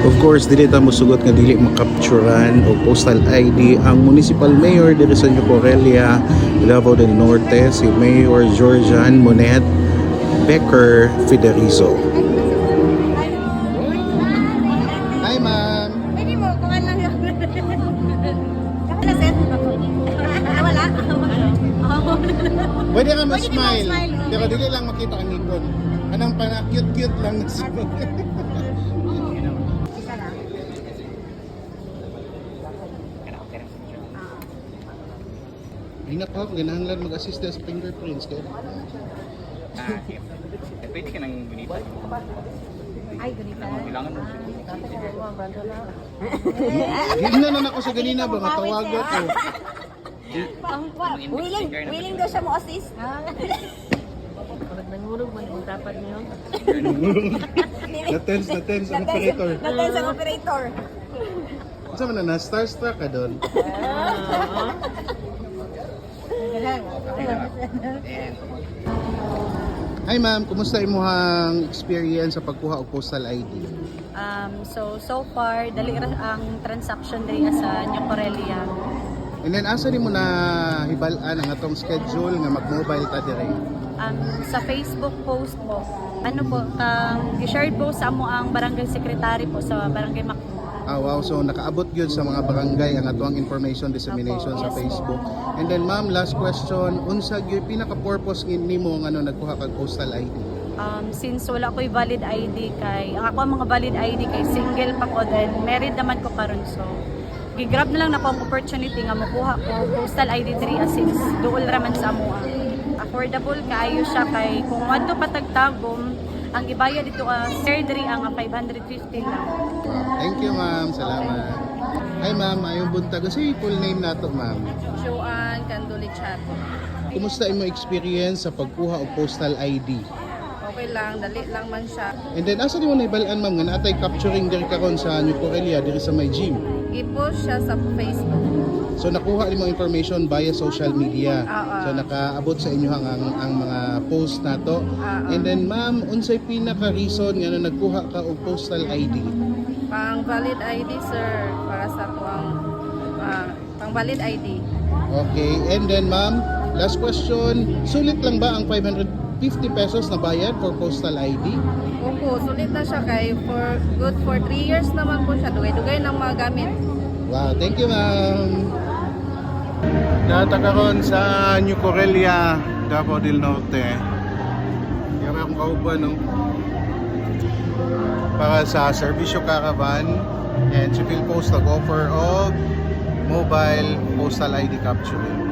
Of course, dili ta mosugot nga dili makapturan o postal ID ang Municipal Mayor dito sa New Corelia, Davao del Norte, si Mayor Georgian Monet Becker Federizo. Hi, ma'am. Pwede mo, kung ano lang yun. Wala, set. Wala? Pwede ka Pwede ma-smile, ma-smile, okay. pero dili lang makita ang ngipon. Anong pana cute-cute lang na siguro. Isa lang. Hinak ko, ganahanlan mag-assist sa fingerprints. Kaya Pwede ka nang gunita. Ay, ganito. Kailangan mo. Hignan na ako sa ganina ba, matawagot ko. Willing daw siya mo assist. Nangurog mo yung dapat niyo. Na-tense ang operator. Natin sa operator. Saan man na, starstruck ka doon? Hi ma'am, kumusta imuhang experience sa pagkuha og postal ID? So far, dali ra ang transaction diri sa New Corelia. And then asa ni mo na hibalaan ang atong schedule nga mag-mobile ta dire? Sa Facebook post po, ano po, i-shared po sa amo ang barangay secretary po sa barangay Macmo. Ah, wow, so nakaabot yun sa mga barangay ang atong information dissemination Opo, sa yes. Facebook. And then ma'am, last question, unsa gyud pinaka-purpose nimo nga nagkuha kag postal ID? Since wala ko'y valid ID kay, ang ako ang mga valid ID kay single pa ko, then married naman ko karon, so gigrab na lang na ko ang opportunity nga makuha ko postal ID 3 since duol raman sa amoa. Affordable kaayo siya kay kung wadto patagtagom ang ibaya dito surgery ang 550 lang. Thank you ma'am, salamat. Hi ma'am, ayong buntag. Kasi full name nato ma'am. Joan Candoli Chat. Kumusta imo experience sa pagkuha og postal ID? Okay lang, dali lang man siya. And then asa mo naibalaan ma'am nga naatay capturing diri karon sa New Corelia diri sa my gym. I-post siya sa Facebook. So nakuha nimo information via social media. So nakaabot sa inyo ang mga post nato. And then ma'am, unsay pinaka reason nga na nagkuha ka og postal ID? Pang valid ID sir, para sa tuwang pang valid ID. Okay, and then ma'am, last question, sulit lang ba ang 550 pesos na bayad for postal ID? Opo, sulit na siya kay for 3 years naman po siya. Dugay-dugay ng mga gamit. Wow, thank you ma'am. Natakaroon sa New Corelia, Davao del Norte. Kaya akong kauban no? Para sa Servisyo Caravan and Civil Post nag-offer of mobile postal ID capturing.